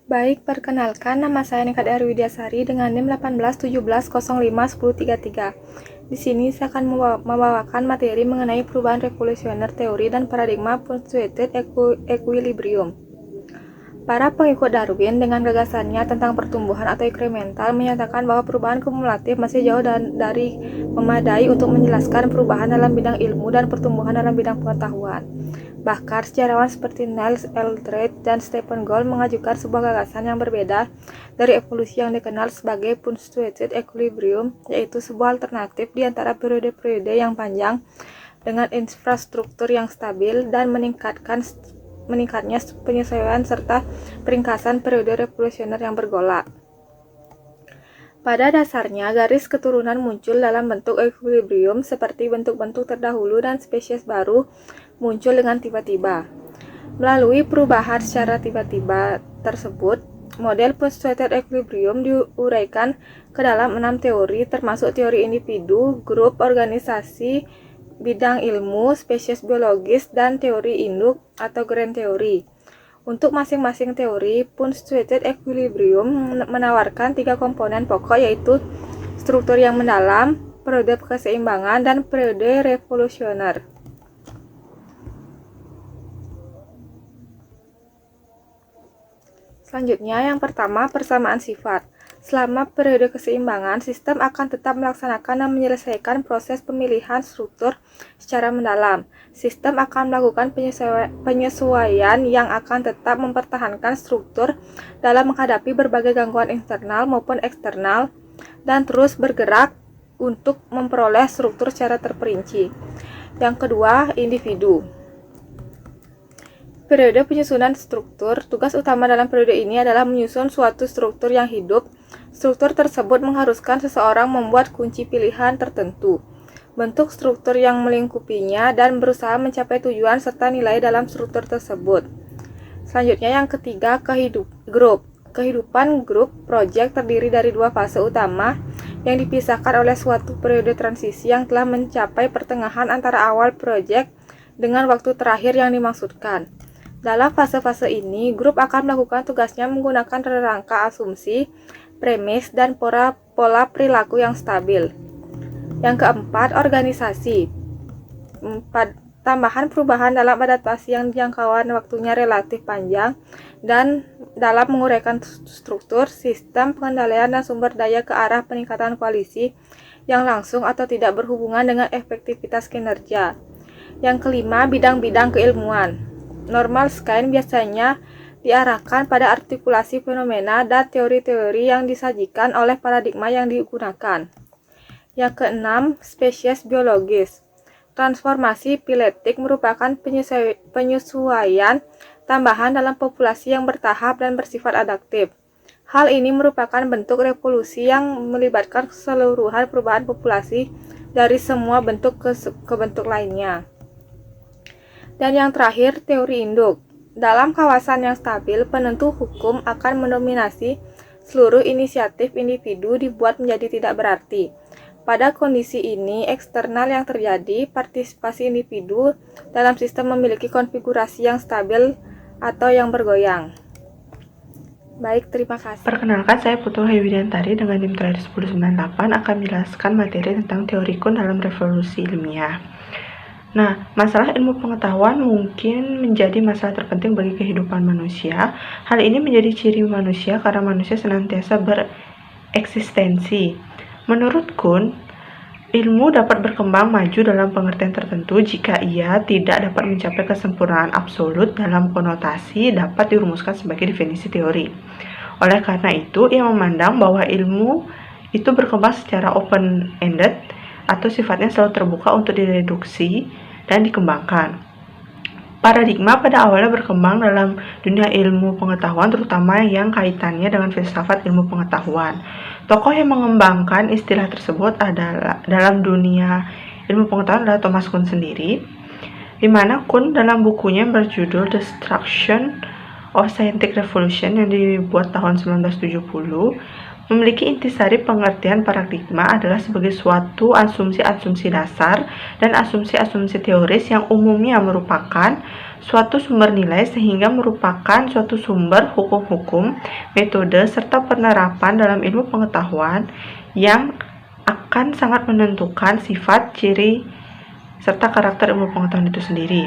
Baik, perkenalkan nama saya Nikat Erwidiasari dengan NIM 1817051033. Di sini saya akan membawakan materi mengenai perubahan revolusioner teori dan paradigma punctuated equilibrium. Para pengikut Darwin dengan gagasannya tentang pertumbuhan atau inkremental menyatakan bahwa perubahan kumulatif masih jauh dari memadai untuk menjelaskan perubahan dalam bidang ilmu dan pertumbuhan dalam bidang pengetahuan. Bahkan sejarawan seperti Niels Eldredge dan Stephen Gould mengajukan sebuah gagasan yang berbeda dari evolusi yang dikenal sebagai punctuated equilibrium, yaitu sebuah alternatif di antara periode-periode yang panjang dengan infrastruktur yang stabil dan meningkatnya penyesuaian serta peringkasan periode revolusioner yang bergolak. Pada dasarnya, garis keturunan muncul dalam bentuk equilibrium seperti bentuk-bentuk terdahulu dan spesies baru muncul dengan tiba-tiba. Melalui perubahan secara tiba-tiba tersebut, model punctuated equilibrium diuraikan ke dalam 6 teori, termasuk teori individu, grup, organisasi, bidang ilmu, spesies biologis, dan teori induk atau grand teori. Untuk masing-masing teori, punctuated equilibrium menawarkan 3 komponen pokok, yaitu struktur yang mendalam, periode keseimbangan, dan periode revolusioner. Selanjutnya, yang pertama, persamaan sifat. Selama periode keseimbangan, sistem akan tetap melaksanakan dan menyelesaikan proses pemilihan struktur secara mendalam. Sistem akan melakukan penyesuaian yang akan tetap mempertahankan struktur dalam menghadapi berbagai gangguan internal maupun eksternal dan terus bergerak untuk memperoleh struktur secara terperinci. Yang kedua, individu. Periode penyusunan struktur. Tugas utama dalam periode ini adalah menyusun suatu struktur yang hidup. Struktur tersebut mengharuskan seseorang membuat kunci pilihan tertentu, bentuk struktur yang melingkupinya, dan berusaha mencapai tujuan serta nilai dalam struktur tersebut. Selanjutnya, yang ketiga, grup. Kehidupan grup project terdiri dari 2 fase utama yang dipisahkan oleh suatu periode transisi yang telah mencapai pertengahan antara awal project dengan waktu terakhir yang dimaksudkan. Dalam fase-fase ini, grup akan melakukan tugasnya menggunakan rangka asumsi, premis, dan pola perilaku yang stabil. Yang keempat, organisasi. Tambahan perubahan dalam adaptasi yang jangkauan waktunya relatif panjang dan dalam menguraikan struktur, sistem pengendalian dan sumber daya ke arah peningkatan koalisi yang langsung atau tidak berhubungan dengan efektivitas kinerja. Yang kelima, bidang-bidang keilmuan. Normal scan biasanya diarahkan pada artikulasi fenomena dan teori-teori yang disajikan oleh paradigma yang digunakan. Yang keenam, spesies biologis. Transformasi filetik merupakan penyesuaian tambahan dalam populasi yang bertahap dan bersifat adaptif. Hal ini merupakan bentuk revolusi yang melibatkan keseluruhan perubahan populasi dari semua bentuk ke bentuk lainnya. Dan yang terakhir, teori induk. Dalam kawasan yang stabil, penentu hukum akan mendominasi seluruh inisiatif individu dibuat menjadi tidak berarti. Pada kondisi ini, eksternal yang terjadi, partisipasi individu dalam sistem memiliki konfigurasi yang stabil atau yang bergoyang. Baik, terima kasih. Perkenalkan, saya Putu Widiantari dengan NIM terakhir 1098 akan menjelaskan materi tentang teori kun dalam revolusi ilmiah. Nah, masalah ilmu pengetahuan mungkin menjadi masalah terpenting bagi kehidupan manusia. Hal ini menjadi ciri manusia karena manusia senantiasa bereksistensi. Menurut Kuhn, ilmu dapat berkembang maju dalam pengertian tertentu jika ia tidak dapat mencapai kesempurnaan absolut dalam konotasi dapat dirumuskan sebagai definisi teori. Oleh karena itu, ia memandang bahwa ilmu itu berkembang secara open-ended atau sifatnya selalu terbuka untuk direduksi dan dikembangkan. Paradigma pada awalnya berkembang dalam dunia ilmu pengetahuan, terutama yang kaitannya dengan filsafat ilmu pengetahuan. Tokoh yang mengembangkan istilah tersebut adalah dalam dunia ilmu pengetahuan adalah Thomas Kuhn sendiri, di mana Kuhn dalam bukunya berjudul Destruction of Scientific Revolution yang dibuat tahun 1970 memiliki intisari pengertian paradigma adalah sebagai suatu asumsi-asumsi dasar dan asumsi-asumsi teoris yang umumnya merupakan suatu sumber nilai sehingga merupakan suatu sumber hukum-hukum, metode, serta penerapan dalam ilmu pengetahuan yang akan sangat menentukan sifat, ciri, serta karakter ilmu pengetahuan itu sendiri.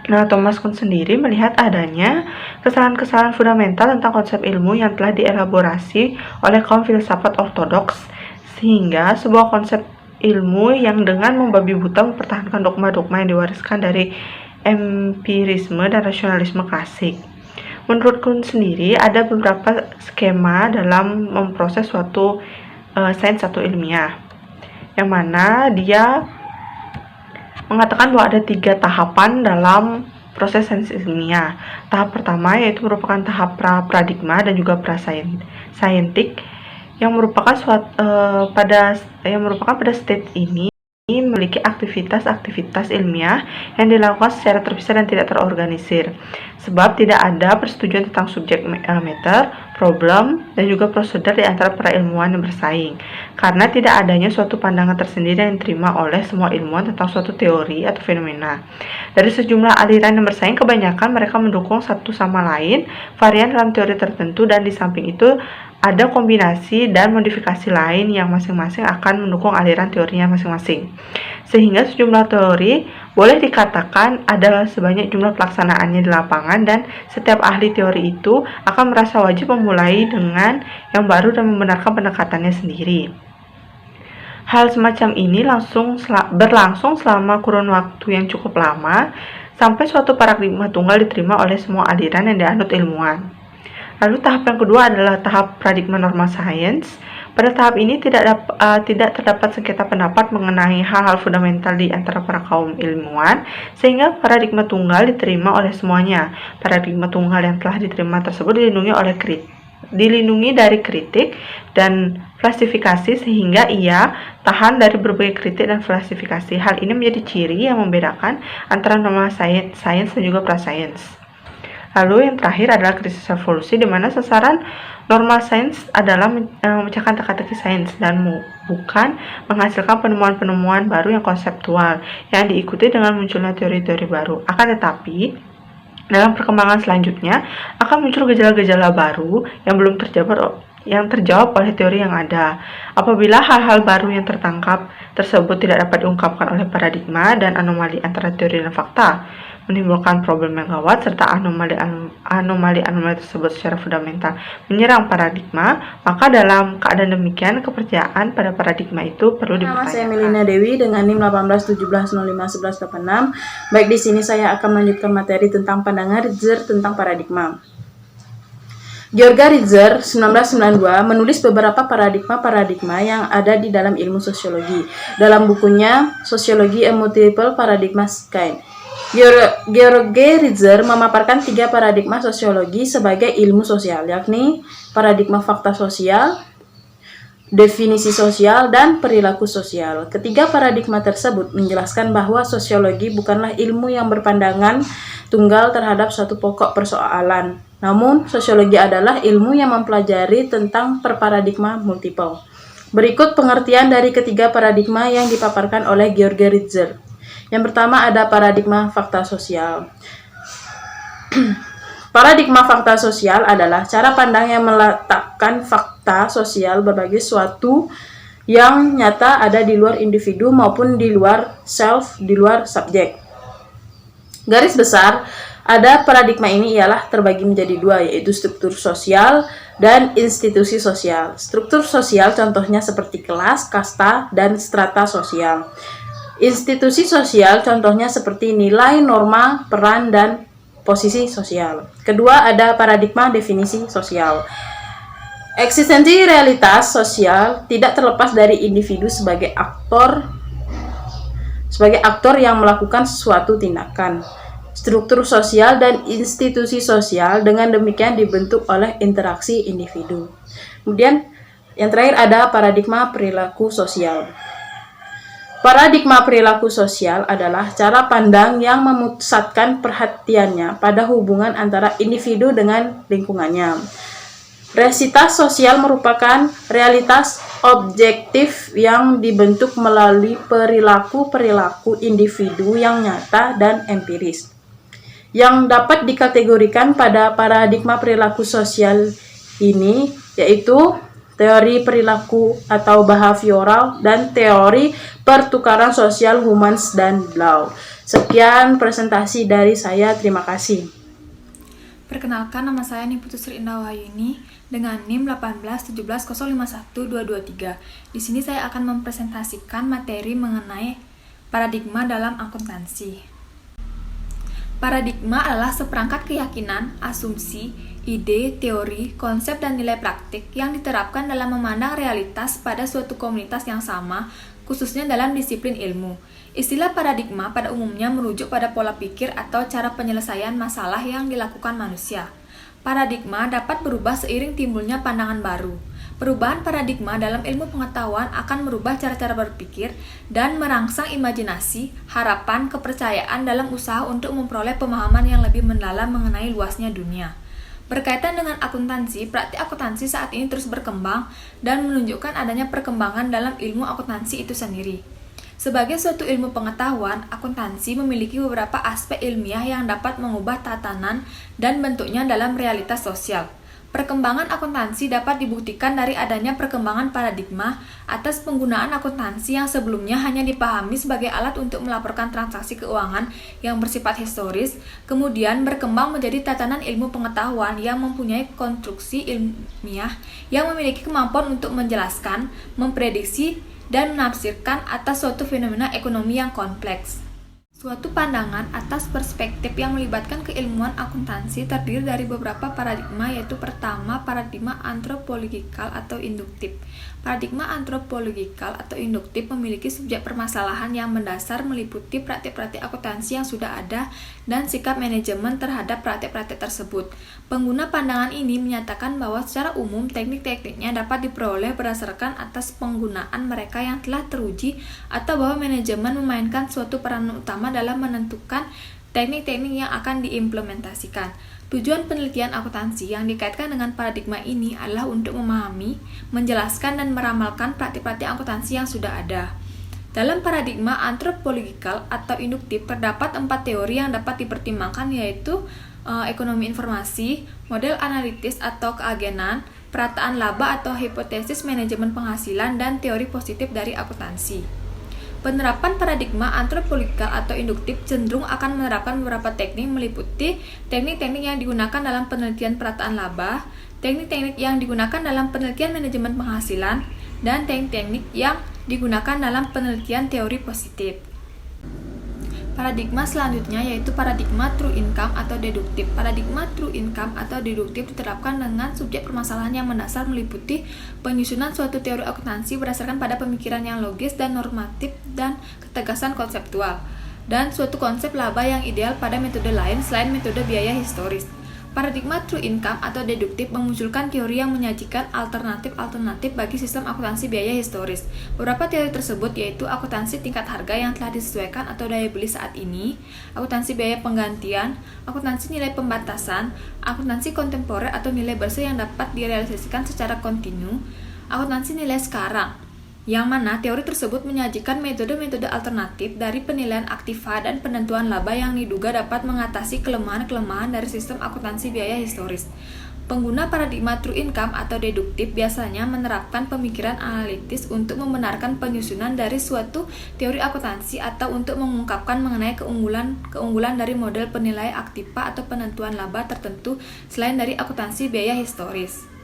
Nah, Thomas Kuhn sendiri melihat adanya kesalahan-kesalahan fundamental tentang konsep ilmu yang telah dielaborasi oleh kaum filsafat ortodoks, sehingga sebuah konsep ilmu yang dengan membabi buta mempertahankan dogma-dogma yang diwariskan dari empirisme dan rasionalisme klasik. Menurut Kuhn sendiri, ada beberapa skema dalam memproses suatu sains atau ilmiah, yang mana dia mengatakan bahwa ada 3 tahapan dalam proses sains ilmiah. Tahap pertama yaitu merupakan tahap pra-paradigma dan juga pra-saintik yang merupakan pada state ini memiliki aktivitas-aktivitas ilmiah yang dilakukan secara terpisah dan tidak terorganisir, sebab tidak ada persetujuan tentang subjek matter, problem, dan juga prosedur di antara para ilmuwan yang bersaing, karena tidak adanya suatu pandangan tersendiri yang diterima oleh semua ilmuwan tentang suatu teori atau fenomena. Dari sejumlah aliran yang bersaing, kebanyakan mereka mendukung satu sama lain varian dalam teori tertentu, dan di samping itu ada kombinasi dan modifikasi lain yang masing-masing akan mendukung aliran teorinya masing-masing. Sehingga sejumlah teori boleh dikatakan adalah sebanyak jumlah pelaksanaannya di lapangan, dan setiap ahli teori itu akan merasa wajib memulai dengan yang baru dan membenarkan pendekatannya sendiri. Hal semacam ini berlangsung selama kurun waktu yang cukup lama, sampai suatu paradigma tunggal diterima oleh semua aliran yang dianut ilmuwan. Lalu tahap yang kedua adalah tahap paradigma normal science. Pada tahap ini tidak terdapat sengketa pendapat mengenai hal-hal fundamental di antara para kaum ilmuwan, sehingga paradigma tunggal diterima oleh semuanya. Paradigma tunggal yang telah diterima tersebut dilindungi dari kritik dan klasifikasi, sehingga ia tahan dari berbagai kritik dan klasifikasi. Hal ini menjadi ciri yang membedakan antara normal science dan juga pra-science. Lalu yang terakhir adalah krisis evolusi, di mana sasaran normal science adalah memecahkan teka-teki sains dan bukan menghasilkan penemuan-penemuan baru yang konseptual yang diikuti dengan munculnya teori-teori baru. Akan tetapi, dalam perkembangan selanjutnya akan muncul gejala-gejala baru yang belum terjawab oleh teori yang ada. Apabila hal-hal baru yang tertangkap tersebut tidak dapat diungkapkan oleh paradigma, dan anomali antara teori dan fakta menimbulkan problem yang gawat, serta anomali tersebut secara fundamental menyerang paradigma, maka dalam keadaan demikian kepercayaan pada paradigma itu perlu dipertanyakan. Nama saya Melina Dewi dengan NIM 1817051186. Baik, di sini saya akan melanjutkan materi tentang pandangan Ritzer tentang paradigma. Georga Ritzer 1992 menulis beberapa paradigma-paradigma yang ada di dalam ilmu sosiologi dalam bukunya Sociology and Multiple Paradigms Kind. George Ritzer memaparkan 3 paradigma sosiologi sebagai ilmu sosial, yakni paradigma fakta sosial, definisi sosial, dan perilaku sosial. Ketiga paradigma tersebut menjelaskan bahwa sosiologi bukanlah ilmu yang berpandangan tunggal terhadap suatu pokok persoalan. Namun, sosiologi adalah ilmu yang mempelajari tentang perparadigma multiple. Berikut pengertian dari ketiga paradigma yang dipaparkan oleh George Ritzer. Yang pertama ada paradigma fakta sosial. Paradigma fakta sosial adalah cara pandang yang meletakkan fakta sosial berbagai suatu yang nyata ada di luar individu maupun di luar self, di luar subjek. Garis besar, ada paradigma ini ialah terbagi menjadi 2, yaitu struktur sosial dan institusi sosial. Struktur sosial contohnya seperti kelas, kasta, dan strata sosial. Institusi sosial contohnya seperti nilai, norma, peran, dan posisi sosial. Kedua, ada paradigma definisi sosial. Eksistensi realitas sosial tidak terlepas dari individu sebagai aktor yang melakukan suatu tindakan. Struktur sosial dan institusi sosial dengan demikian dibentuk oleh interaksi individu. Kemudian yang terakhir ada paradigma perilaku sosial. Paradigma perilaku sosial adalah cara pandang yang memusatkan perhatiannya pada hubungan antara individu dengan lingkungannya. Realitas sosial merupakan realitas objektif yang dibentuk melalui perilaku-perilaku individu yang nyata dan empiris, yang dapat dikategorikan pada paradigma perilaku sosial ini, yaitu teori perilaku atau behavioral dan teori pertukaran sosial humans dan law. Sekian presentasi dari saya, terima kasih. Perkenalkan, nama saya Niputri Indah Wahyuni dengan NIM 18170512223. Di sini saya akan mempresentasikan materi mengenai paradigma dalam akuntansi. Paradigma adalah seperangkat keyakinan, asumsi, ide, teori, konsep, dan nilai praktik yang diterapkan dalam memandang realitas pada suatu komunitas yang sama, khususnya dalam disiplin ilmu. Istilah paradigma pada umumnya merujuk pada pola pikir atau cara penyelesaian masalah yang dilakukan manusia. Paradigma dapat berubah seiring timbulnya pandangan baru. Perubahan paradigma dalam ilmu pengetahuan akan merubah cara-cara berpikir dan merangsang imajinasi, harapan, kepercayaan dalam usaha untuk memperoleh pemahaman yang lebih mendalam mengenai luasnya dunia. Berkaitan dengan akuntansi, praktik akuntansi saat ini terus berkembang dan menunjukkan adanya perkembangan dalam ilmu akuntansi itu sendiri. Sebagai suatu ilmu pengetahuan, akuntansi memiliki beberapa aspek ilmiah yang dapat mengubah tatanan dan bentuknya dalam realitas sosial. Perkembangan akuntansi dapat dibuktikan dari adanya perkembangan paradigma atas penggunaan akuntansi yang sebelumnya hanya dipahami sebagai alat untuk melaporkan transaksi keuangan yang bersifat historis, kemudian berkembang menjadi tatanan ilmu pengetahuan yang mempunyai konstruksi ilmiah yang memiliki kemampuan untuk menjelaskan, memprediksi, dan menafsirkan atas suatu fenomena ekonomi yang kompleks. Suatu pandangan atas perspektif yang melibatkan keilmuan akuntansi terdiri dari beberapa paradigma, yaitu pertama, paradigma antropologikal atau induktif. Paradigma antropologikal atau induktif memiliki subjek permasalahan yang mendasar meliputi praktik-praktik akuntansi yang sudah ada dan sikap manajemen terhadap praktik-praktik tersebut. Pengguna pandangan ini menyatakan bahwa secara umum teknik-tekniknya dapat diperoleh berdasarkan atas penggunaan mereka yang telah teruji atau bahwa manajemen memainkan suatu peranan utama dalam menentukan teknik-teknik yang akan diimplementasikan. Tujuan penelitian akuntansi yang dikaitkan dengan paradigma ini adalah untuk memahami, menjelaskan, dan meramalkan praktik-praktik akuntansi yang sudah ada. Dalam paradigma antropologikal atau induktif terdapat 4 teori yang dapat dipertimbangkan, yaitu ekonomi informasi, model analitis atau keagenan, perataan laba atau hipotesis manajemen penghasilan, dan teori positif dari akuntansi. Penerapan paradigma antropologikal atau induktif cenderung akan menerapkan beberapa teknik meliputi teknik-teknik yang digunakan dalam penelitian perataan laba, teknik-teknik yang digunakan dalam penelitian manajemen penghasilan, dan teknik-teknik yang digunakan dalam penelitian teori positif. Paradigma selanjutnya yaitu paradigma true income atau deduktif. Paradigma true income atau deduktif diterapkan dengan subjek permasalahan yang mendasar meliputi penyusunan suatu teori akuntansi berdasarkan pada pemikiran yang logis dan normatif dan ketegasan konseptual, dan suatu konsep laba yang ideal pada metode lain selain metode biaya historis. Paradigma true income atau deduktif memunculkan teori yang menyajikan alternatif-alternatif bagi sistem akuntansi biaya historis. Beberapa teori tersebut yaitu akuntansi tingkat harga yang telah disesuaikan atau daya beli saat ini, akuntansi biaya penggantian, akuntansi nilai pembatasan, akuntansi kontemporer atau nilai bersih yang dapat direalisasikan secara kontinu, akuntansi nilai sekarang, yang mana teori tersebut menyajikan metode-metode alternatif dari penilaian aktiva dan penentuan laba yang diduga dapat mengatasi kelemahan-kelemahan dari sistem akuntansi biaya historis. Pengguna paradigma true income atau deduktif biasanya menerapkan pemikiran analitis untuk membenarkan penyusunan dari suatu teori akuntansi atau untuk mengungkapkan mengenai keunggulan dari model penilaian aktiva atau penentuan laba tertentu selain dari akuntansi biaya historis.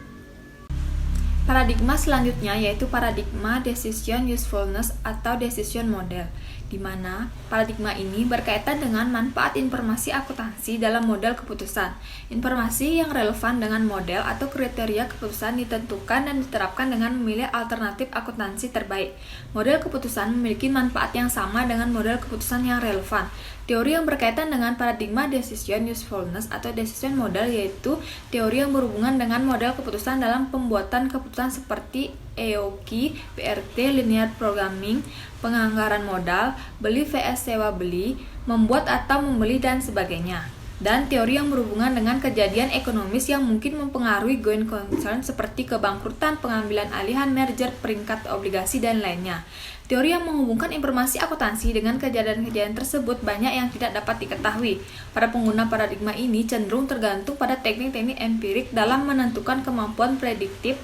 Paradigma selanjutnya yaitu paradigma decision usefulness atau decision model, di mana paradigma ini berkaitan dengan manfaat informasi akuntansi dalam model keputusan. Informasi yang relevan dengan model atau kriteria keputusan ditentukan dan diterapkan dengan memilih alternatif akuntansi terbaik. Model keputusan memiliki manfaat yang sama dengan model keputusan yang relevan. Teori yang berkaitan dengan paradigma decision usefulness atau decision model yaitu teori yang berhubungan dengan model keputusan dalam pembuatan keputusan seperti EOQ, PRT, linear programming, penganggaran modal, beli vs sewa beli, membuat atau membeli, dan sebagainya. dan teori yang berhubungan dengan kejadian ekonomis yang mungkin mempengaruhi going concern seperti kebangkrutan, pengambilan alihan, merger, peringkat obligasi, dan lainnya. Teori yang menghubungkan informasi akuntansi dengan kejadian-kejadian tersebut banyak yang tidak dapat diketahui. Para pengguna paradigma ini cenderung tergantung pada teknik-teknik empirik dalam menentukan kemampuan prediktif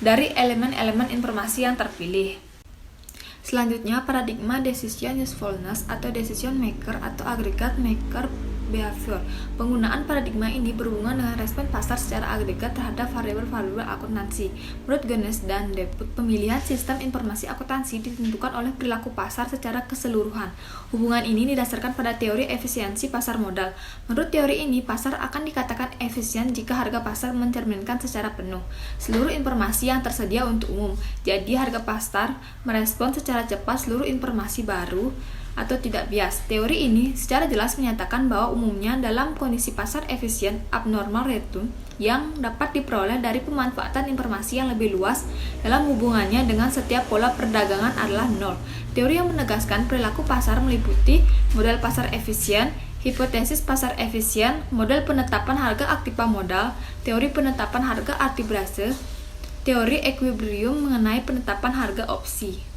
dari elemen-elemen informasi yang terpilih. Selanjutnya, paradigma decision usefulness atau decision maker atau aggregate maker behavior. Penggunaan paradigma ini berhubungan dengan respon pasar secara agregat terhadap variabel-variabel akuntansi. Menurut Gones dan Deput, pemilihan sistem informasi akuntansi ditentukan oleh perilaku pasar secara keseluruhan. Hubungan ini didasarkan pada teori efisiensi pasar modal. Menurut teori ini, pasar akan dikatakan efisien jika harga pasar mencerminkan secara penuh seluruh informasi yang tersedia untuk umum. Jadi, harga pasar merespon secara cepat seluruh informasi baru atau tidak bias. Teori ini secara jelas menyatakan bahwa umumnya dalam kondisi pasar efisien, abnormal return yang dapat diperoleh dari pemanfaatan informasi yang lebih luas dalam hubungannya dengan setiap pola perdagangan adalah nol. Teori yang menegaskan perilaku pasar meliputi model pasar efisien, hipotesis pasar efisien, model penetapan harga aktiva modal, teori penetapan harga arbitrase, teori equilibrium mengenai penetapan harga opsi.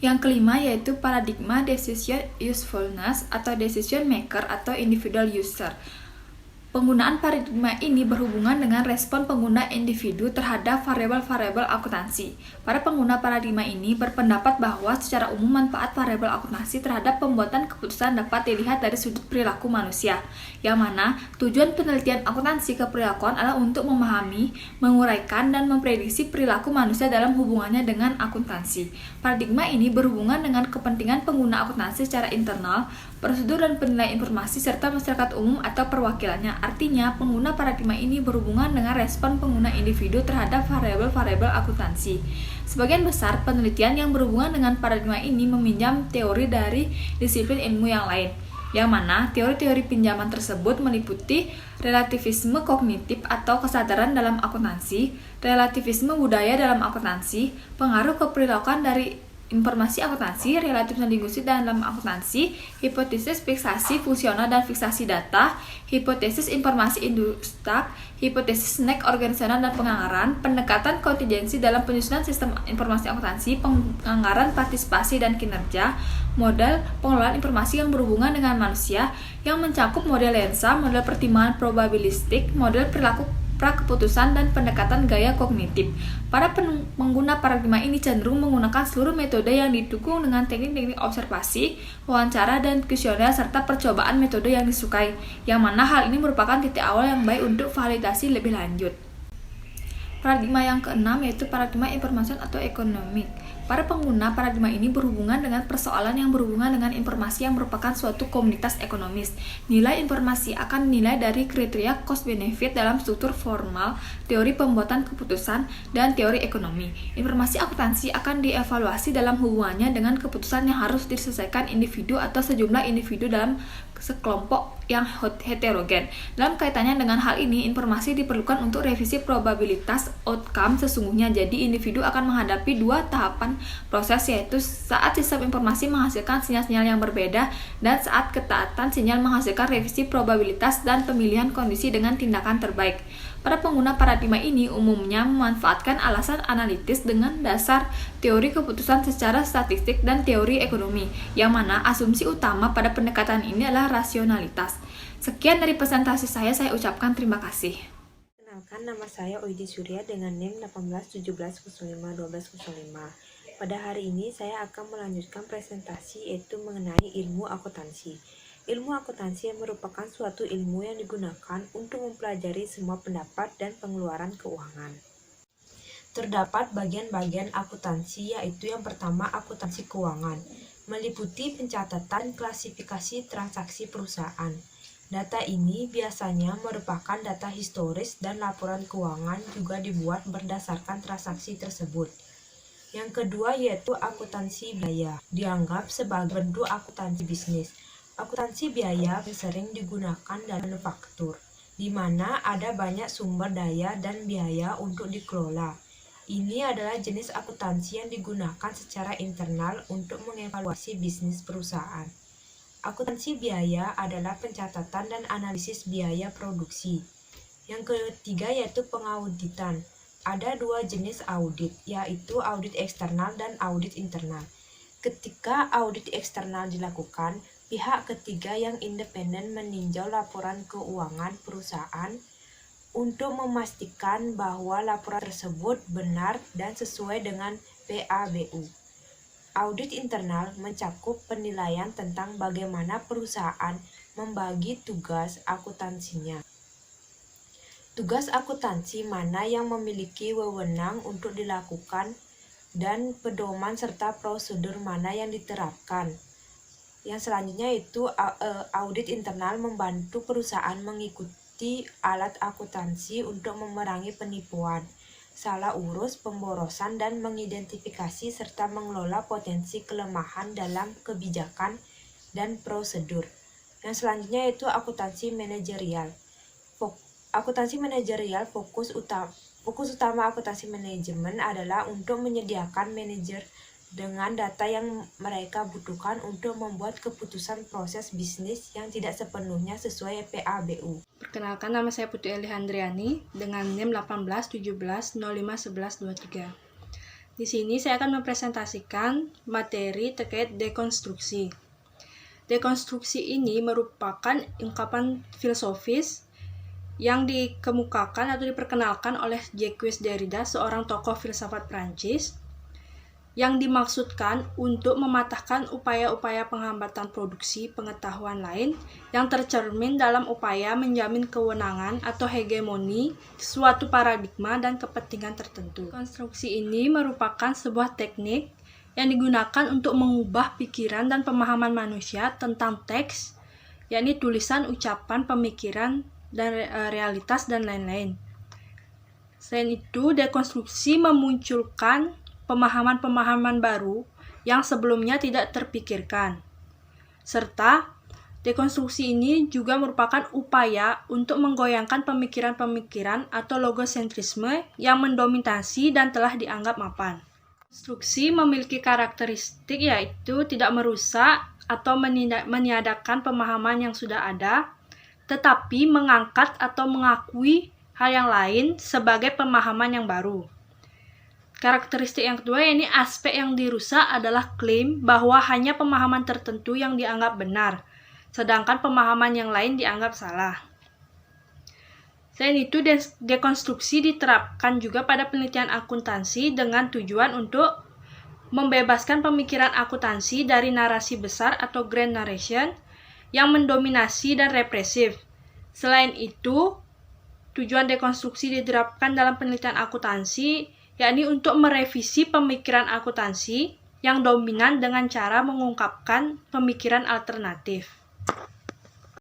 Yang kelima yaitu paradigma decision usefulness atau decision maker atau individual user. Penggunaan paradigma ini berhubungan dengan respon pengguna individu terhadap variabel-variabel akuntansi. Para pengguna paradigma ini berpendapat bahwa secara umum manfaat variabel akuntansi terhadap pembuatan keputusan dapat dilihat dari sudut perilaku manusia, yang mana tujuan penelitian akuntansi keperilakuan adalah untuk memahami, menguraikan, dan memprediksi perilaku manusia dalam hubungannya dengan akuntansi. Paradigma ini berhubungan dengan kepentingan pengguna akuntansi secara internal, prosedur dan penilaian informasi, serta masyarakat umum atau perwakilannya. Artinya, pengguna paradigma ini berhubungan dengan respon pengguna individu terhadap variabel-variabel akuntansi. Sebagian besar penelitian yang berhubungan dengan paradigma ini meminjam teori dari disiplin ilmu yang lain, yang mana teori-teori pinjaman tersebut meliputi relativisme kognitif atau kesadaran dalam akuntansi, relativisme budaya dalam akuntansi, pengaruh keperilakuan dari informasi akuntansi, relativisme linguistik dalam akuntansi, hipotesis fiksasi fungsional dan fiksasi data, hipotesis informasi industri, hipotesis snack organisasional dan penganggaran, pendekatan kontingensi dalam penyusunan sistem informasi akuntansi, penganggaran partisipasi dan kinerja, model pengelolaan informasi yang berhubungan dengan manusia yang mencakup model lensa, model pertimbangan probabilistik, model perilaku prakeputusan, dan pendekatan gaya kognitif. Para pengguna paradigma ini cenderung menggunakan seluruh metode yang didukung dengan teknik-teknik observasi, wawancara, dan kuesioner serta percobaan metode yang disukai, yang mana hal ini merupakan titik awal yang baik untuk validasi lebih lanjut. Paradigma yang keenam yaitu paradigma informasi atau ekonomik. Para pengguna paradigma ini berhubungan dengan persoalan yang berhubungan dengan informasi yang merupakan suatu komunitas ekonomis. Nilai informasi akan dinilai dari kriteria cost-benefit dalam struktur formal, teori pembuatan keputusan, dan teori ekonomi. Informasi akuntansi akan dievaluasi dalam hubungannya dengan keputusan yang harus diselesaikan individu atau sejumlah individu dalam sekelompok yang heterogen. Dalam kaitannya dengan hal ini, informasi diperlukan untuk revisi probabilitas outcome sesungguhnya. Jadi, individu akan menghadapi dua tahapan proses, yaitu saat sistem informasi menghasilkan sinyal-sinyal yang berbeda dan saat ketaatan sinyal menghasilkan revisi probabilitas dan pemilihan kondisi dengan tindakan terbaik. Para pengguna paradigma ini umumnya memanfaatkan alasan analitis dengan dasar teori keputusan secara statistik dan teori ekonomi, yang mana asumsi utama pada pendekatan ini adalah rasionalitas. Sekian dari presentasi saya ucapkan terima kasih. Kenalkan, nama saya Oidi Surya dengan NIM 1817051205. Pada hari ini saya akan melanjutkan presentasi yaitu mengenai ilmu akuntansi. Ilmu akuntansi merupakan suatu ilmu yang digunakan untuk mempelajari semua pendapat dan pengeluaran keuangan. Terdapat bagian-bagian akuntansi, yaitu yang pertama akuntansi keuangan, meliputi pencatatan klasifikasi transaksi perusahaan. Data ini biasanya merupakan data historis dan laporan keuangan juga dibuat berdasarkan transaksi tersebut. Yang kedua yaitu akuntansi biaya, dianggap sebagai bentuk akuntansi bisnis. Akuntansi biaya sering digunakan dalam manufaktur, di mana ada banyak sumber daya dan biaya untuk dikelola. Ini adalah jenis akuntansi yang digunakan secara internal untuk mengevaluasi bisnis perusahaan. Akuntansi biaya adalah pencatatan dan analisis biaya produksi. Yang ketiga yaitu pengauditan. Ada dua jenis audit, yaitu audit eksternal dan audit internal. Ketika audit eksternal dilakukan, pihak ketiga yang independen meninjau laporan keuangan perusahaan untuk memastikan bahwa laporan tersebut benar dan sesuai dengan PABU. Audit internal mencakup penilaian tentang bagaimana perusahaan membagi tugas akuntansinya. Tugas akuntansi mana yang memiliki wewenang untuk dilakukan dan pedoman serta prosedur mana yang diterapkan. Yang selanjutnya itu audit internal membantu perusahaan mengikuti alat akuntansi untuk memerangi penipuan, salah urus, pemborosan, dan mengidentifikasi serta mengelola potensi kelemahan dalam kebijakan dan prosedur. Yang selanjutnya itu akuntansi manajerial. Akuntansi manajerial fokus utama akuntansi manajemen adalah untuk menyediakan manajer dengan data yang mereka butuhkan untuk membuat keputusan proses bisnis yang tidak sepenuhnya sesuai PABU. Perkenalkan, nama saya Putri Elihandriani dengan NIM 1817051123. Di sini saya akan mempresentasikan materi terkait dekonstruksi. Dekonstruksi ini merupakan ungkapan filosofis yang dikemukakan atau diperkenalkan oleh Jacques Derrida, seorang tokoh filsafat Prancis, yang dimaksudkan untuk mematahkan upaya-upaya penghambatan produksi pengetahuan lain yang tercermin dalam upaya menjamin kewenangan atau hegemoni suatu paradigma dan kepentingan tertentu. Konstruksi ini merupakan sebuah teknik yang digunakan untuk mengubah pikiran dan pemahaman manusia tentang teks, yakni tulisan, ucapan, pemikiran, dan realitas, dan lain-lain. Selain itu, dekonstruksi memunculkan pemahaman-pemahaman baru yang sebelumnya tidak terpikirkan. Serta, dekonstruksi ini juga merupakan upaya untuk menggoyangkan pemikiran-pemikiran atau logosentrisme yang mendominasi dan telah dianggap mapan. Dekonstruksi memiliki karakteristik yaitu tidak merusak atau meniadakan pemahaman yang sudah ada, tetapi mengangkat atau mengakui hal yang lain sebagai pemahaman yang baru. Karakteristik yang kedua, yakni aspek yang dirusak adalah klaim bahwa hanya pemahaman tertentu yang dianggap benar, sedangkan pemahaman yang lain dianggap salah. Selain itu, dekonstruksi diterapkan juga pada penelitian akuntansi dengan tujuan untuk membebaskan pemikiran akuntansi dari narasi besar atau grand narration yang mendominasi dan represif. Selain itu, tujuan dekonstruksi diterapkan dalam penelitian akuntansi, yakni untuk merevisi pemikiran akuntansi yang dominan dengan cara mengungkapkan pemikiran alternatif.